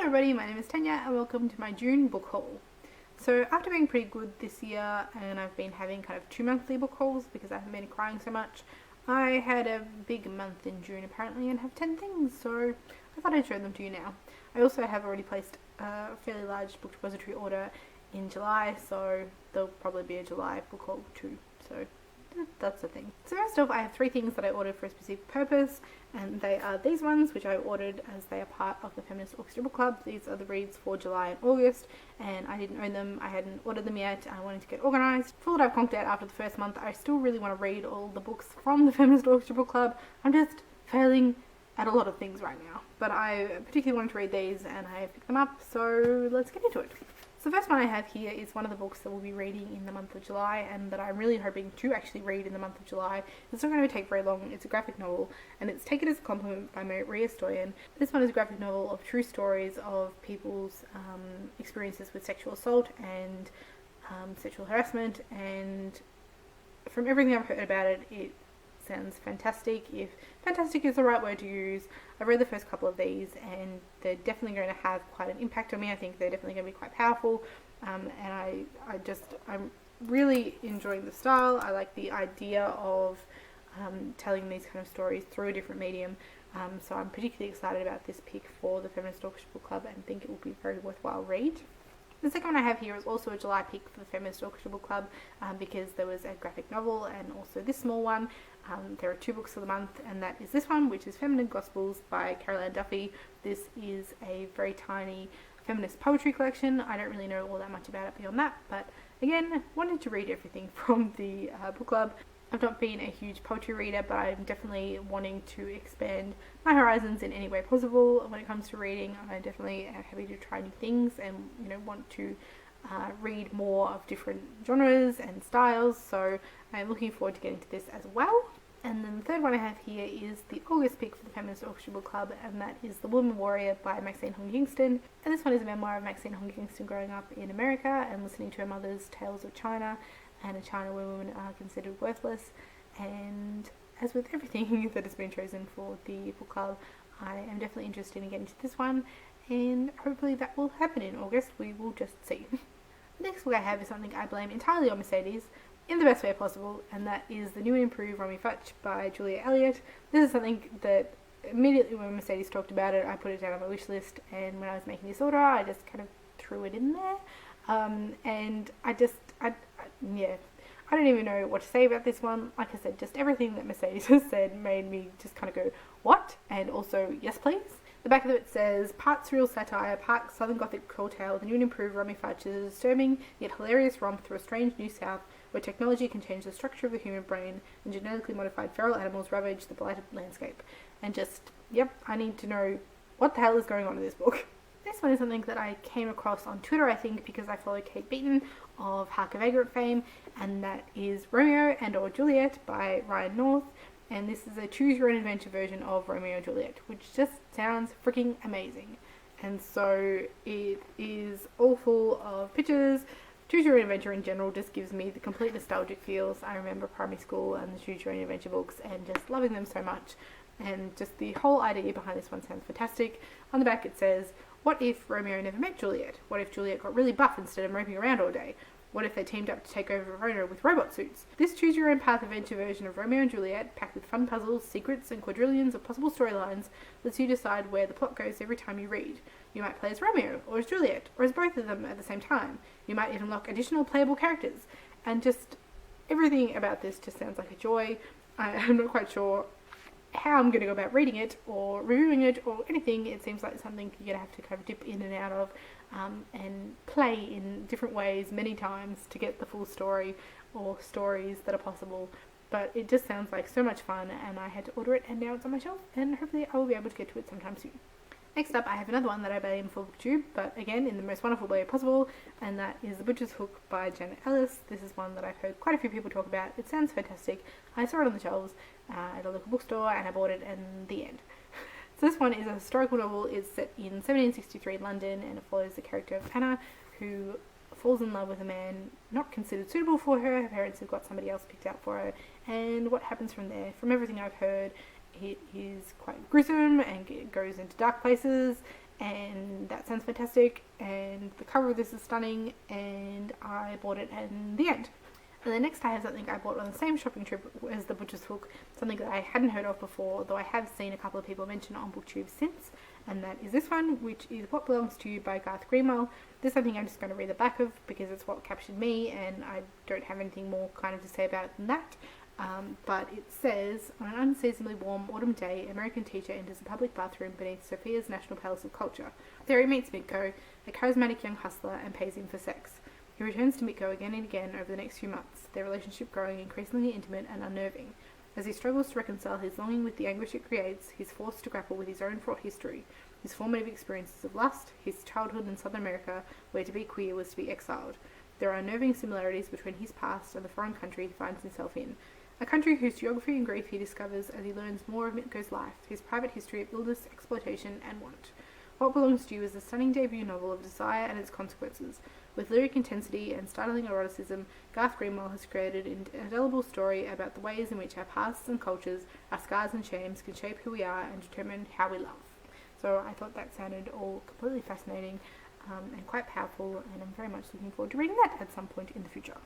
Hello everybody, my name is Tanya and welcome to my June book haul. So after being pretty good this year and I've been having kind of 2 monthly book hauls because I haven't been crying so much, I had a big month in June apparently and have 10 things, so I thought I'd show them to you now. I also have already placed a fairly large book depository order in July, so there'll probably be a July book haul too, so that's the thing. So first off, I have 3 things that I ordered for a specific purpose, and they are these ones, which I ordered as they are part of the Feminist Orchestra book club. These are the reads for July and August, and I didn't own them, I hadn't ordered them yet, I wanted to get organised. For what I've conked out after the first month, I still really want to read all the books from the Feminist Orchestra book club. I'm just failing at a lot of things right now, but I particularly wanted to read these and I picked them up, so let's get into it. So the first one I have here is one of the books that we'll be reading in the month of July and that I'm really hoping to actually read in the month of July. It's not going to take very long. It's a graphic novel and it's taken as a compliment by Maria Stoyan. This one is a graphic novel of true stories of people's experiences with sexual assault and sexual harassment, and from everything I've heard about it, it sounds fantastic, if fantastic is the right word to use. I've read the first couple of these and they're definitely going to have quite an impact on me. I think they're definitely going to be quite powerful, and I'm really enjoying the style. I like the idea of telling these kind of stories through a different medium, so I'm particularly excited about this pick for the Feminist Orchestra Book Club and think it will be a very worthwhile read. The second one I have here is also a July pick for the Feminist Orchestra Book Club, because there was a graphic novel and also this small one. There are 2 books for the month, and that is this one, which is Feminine Gospels by Caroline Duffy. This is a very tiny feminist poetry collection. I don't really know all that much about it beyond that, but again, wanted to read everything from the book club. I've not been a huge poetry reader, but I'm definitely wanting to expand my horizons in any way possible when it comes to reading. I definitely am happy to try new things and want to read more of different genres and styles, so I'm looking forward to getting to this as well. And then the third one I have here is the August pick for the Feminist Orchestra Book Club, and that is The Woman Warrior by Maxine Hong Kingston. And this one is a memoir of Maxine Hong Kingston growing up in America and listening to her mother's tales of China, and a China where women are considered worthless. And as with everything that has been chosen for the book club, I am definitely interested in getting to this one, and hopefully that will happen in August. We will just see. The next book I have is something I blame entirely on Mercedes, in the best way possible, and that is The New and Improved Romy Futch by Julia Elliott. This is something that immediately when Mercedes talked about it, I put it down on my wish list, and when I was making this order, I just kind of threw it in there. And I don't even know what to say about this one. Like I said, just everything that Mercedes has said made me just kind of go, what? And also, yes please. The back of it says, part surreal satire, part Southern Gothic tall tale, The New and Improved Romy Futch is a disturbing yet hilarious romp through a strange new South where technology can change the structure of the human brain and genetically modified feral animals ravage the blighted landscape. And just, yep, I need to know what the hell is going on in this book. This one is something that I came across on Twitter, I think, because I follow Kate Beaton of Hark a Vagrant fame, and that is Romeo and or Juliet by Ryan North. And this is a choose your own adventure version of Romeo and Juliet, which just sounds freaking amazing. And so it is all full of pictures. Choose your own adventure in general just gives me the complete nostalgic feels. I remember primary school and the choose your own adventure books and just loving them so much. And just the whole idea behind this one sounds fantastic. On the back it says, what if Romeo never met Juliet? What if Juliet got really buff instead of moping around all day? What if they teamed up to take over Verona with robot suits? This choose your own path adventure version of Romeo and Juliet, packed with fun puzzles, secrets, and quadrillions of possible storylines, lets you decide where the plot goes every time you read. You might play as Romeo, or as Juliet, or as both of them at the same time. You might even unlock additional playable characters. And just everything about this just sounds like a joy. I'm not quite sure how I'm going to go about reading it or reviewing it or anything. It seems like something you're going to have to kind of dip in and out of and play in different ways many times to get the full story or stories that are possible. But it just sounds like so much fun, and I had to order it and now it's on my shelf, and hopefully I will be able to get to it sometime soon. Next up I have another one that I blame for Booktube, but again in the most wonderful way possible, and that is The Butcher's Hook by Janet Ellis. This is one that I've heard quite a few people talk about. It sounds fantastic. I saw it on the shelves at a local bookstore and I bought it, and the end. So this one is a historical novel. It's set in 1763 London, and it follows the character of Anna, who falls in love with a man not considered suitable for her. Her parents have got somebody else picked out for her, and what happens from there. From everything I've heard, it is quite gruesome and it goes into dark places, and that sounds fantastic, and the cover of this is stunning, and I bought it in the end. And then next I have something I bought on the same shopping trip as the Butcher's Hook, something that I hadn't heard of before, though I have seen a couple of people mention on Booktube since, and that is this one, which is What Belongs to You by Garth Greenwell. This is something I'm just going to read the back of because it's what captured me, and I don't have anything more kind of to say about it than that. But it says, on an unseasonably warm autumn day, an American teacher enters a public bathroom beneath Sophia's National Palace of Culture. There he meets Mitko, a charismatic young hustler, and pays him for sex. He returns to Mitko again and again over the next few months, their relationship growing increasingly intimate and unnerving. As he struggles to reconcile his longing with the anguish it creates, he's forced to grapple with his own fraught history, his formative experiences of lust, his childhood in Southern America, where to be queer was to be exiled. There are unnerving similarities between his past and the foreign country he finds himself in. A country whose geography and grief he discovers as he learns more of Mitko's life, his private history of illness, exploitation, and want. What Belongs to You is a stunning debut novel of desire and its consequences. With lyric intensity and startling eroticism, Garth Greenwell has created an indelible story about the ways in which our pasts and cultures, our scars and shames can shape who we are and determine how we love. So I thought that sounded all completely fascinating and quite powerful, and I'm very much looking forward to reading that at some point in the future.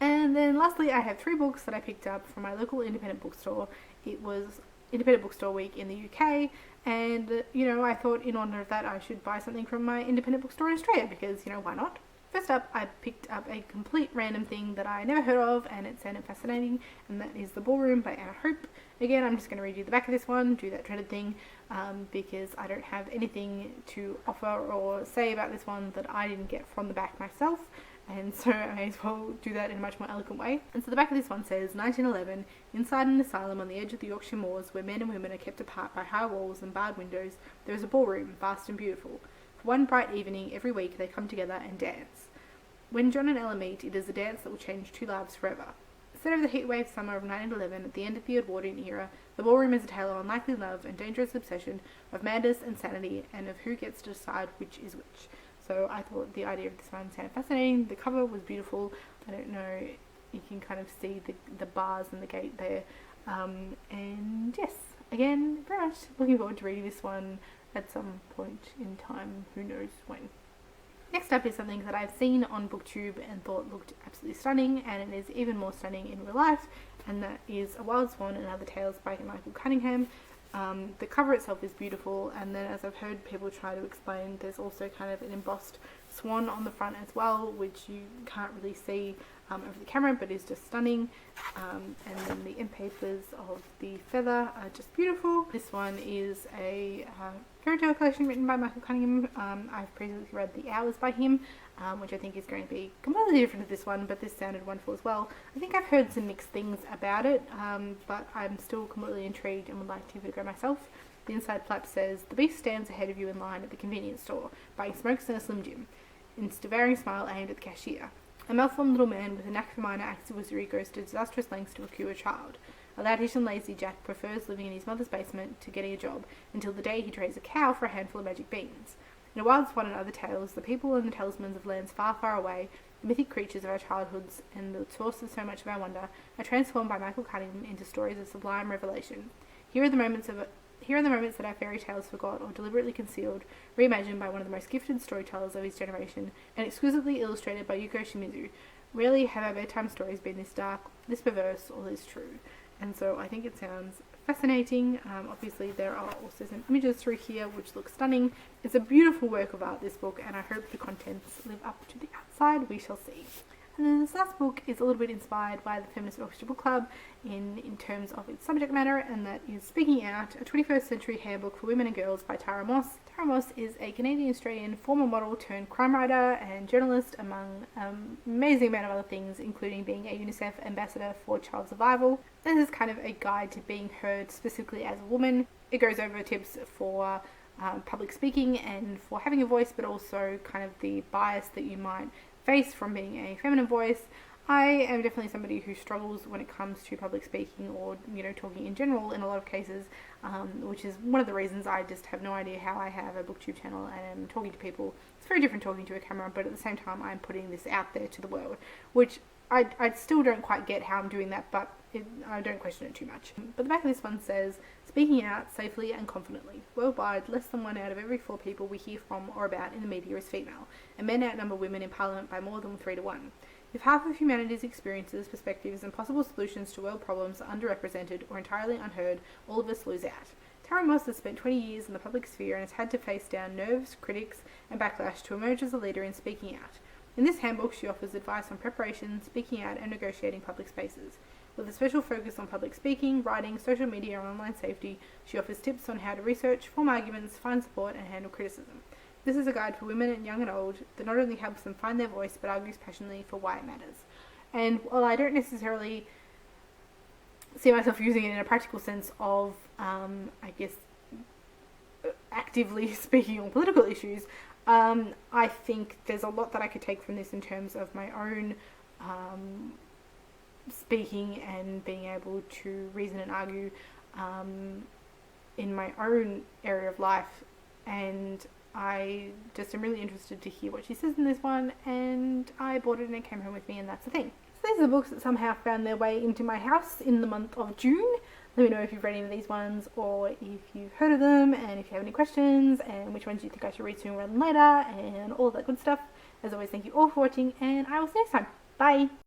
And then lastly, I have 3 books that I picked up from my local independent bookstore. It was Independent Bookstore Week in the UK, and, I thought in honour of that I should buy something from my independent bookstore in Australia, because, why not? First up, I picked up a complete random thing that I never heard of, and it sounded fascinating, and that is The Ballroom by Anna Hope. Again, I'm just going to read you the back of this one, do that dreaded thing, because I don't have anything to offer or say about this one that I didn't get from the back myself, and so I may as well do that in a much more eloquent way. And so the back of this one says, 1911, inside an asylum on the edge of the Yorkshire moors, where men and women are kept apart by high walls and barred windows, there is a ballroom, vast and beautiful. For one bright evening every week they come together and dance. When John and Ella meet, it is a dance that will change 2 lives forever. Instead of the heatwave summer of 1911, at the end of the Edwardian era, the ballroom is a tale of unlikely love and dangerous obsession, of madness and sanity, and of who gets to decide which is which. So I thought the idea of this one sounded fascinating. The cover was beautiful. I don't know, you can kind of see the bars and the gate there. And yes, again, very much looking forward to reading this one at some point in time, who knows when. Next up is something that I've seen on Booktube and thought looked absolutely stunning, and it is even more stunning in real life, and that is A Wild Swan and Other Tales by Michael Cunningham. The cover itself is beautiful, and then as I've heard people try to explain, there's also kind of an embossed swan on the front as well, which you can't really see over the camera, but is just stunning. And then the end papers of the feather are just beautiful. This one is a fairy tale collection written by Michael Cunningham. I've previously read The Hours by him, which I think is going to be completely different to this one, but this sounded wonderful as well. I think I've heard some mixed things about it, but I'm still completely intrigued and would like to give it a go myself. The inside flap says, "The beast stands ahead of you in line at the convenience store, buying smokes and a Slim Jim. Its devouring smile aimed at the cashier. A malformed little man with a knack for minor acts of wizardry goes to disastrous lengths to procure a child. A laddish and lazy Jack prefers living in his mother's basement to getting a job, until the day he trades a cow for a handful of magic beans. In A Wild Swan and Other Tales, the people and the talismans of lands far, far away, the mythic creatures of our childhoods and the source of so much of our wonder, are transformed by Michael Cunningham into stories of sublime revelation. Here are the moments that our fairy tales forgot or deliberately concealed, reimagined by one of the most gifted storytellers of his generation, and exquisitely illustrated by Yuko Shimizu. Rarely have our bedtime stories been this dark, this perverse, or this true." And so I think it sounds fascinating. Obviously there are also some images through here which look stunning. It's a beautiful work of art, this book, and I hope the contents live up to the outside. We shall see. And then this last book is a little bit inspired by the Feminist Orchestra book club in terms of its subject matter, and that is Speaking Out, a 21st Century Handbook for Women and Girls by Tara Moss. Tara Moss is a Canadian-Australian former model turned crime writer and journalist, among an amazing amount of other things, including being a UNICEF ambassador for child survival. This is kind of a guide to being heard specifically as a woman. It goes over tips for public speaking and for having a voice, but also kind of the bias that you might face from being a feminine voice. I am definitely somebody who struggles when it comes to public speaking or, talking in general in a lot of cases, which is one of the reasons I just have no idea how I have a booktube channel and am talking to people. It's very different talking to a camera, but at the same time I'm putting this out there to the world, which I still don't quite get how I'm doing that, but I don't question it too much. But the back of this one says, speaking out safely and confidently. Worldwide, less than 1 out of every 4 people we hear from or about in the media is female, and men outnumber women in Parliament by more than 3 to 1. If half of humanity's experiences, perspectives, and possible solutions to world problems are underrepresented or entirely unheard, all of us lose out. Tara Moss has spent 20 years in the public sphere and has had to face down nerves, critics, and backlash to emerge as a leader in speaking out. In this handbook, she offers advice on preparation, speaking out, and negotiating public spaces. With a special focus on public speaking, writing, social media, and online safety, she offers tips on how to research, form arguments, find support, and handle criticism. This is a guide for women, and young and old, that not only helps them find their voice, but argues passionately for why it matters. And while I don't necessarily see myself using it in a practical sense of, actively speaking on political issues, I think there's a lot that I could take from this in terms of my own speaking and being able to reason and argue in my own area of life, and I just am really interested to hear what she says in this one, and I bought it and it came home with me, and that's the thing. So these are the books that somehow found their way into my house in the month of June. Let me know if you've read any of these ones, or if you've heard of them, and if you have any questions, and which ones you think I should read sooner rather than later, and all that good stuff. As always, thank you all for watching, and I will see you next time. Bye!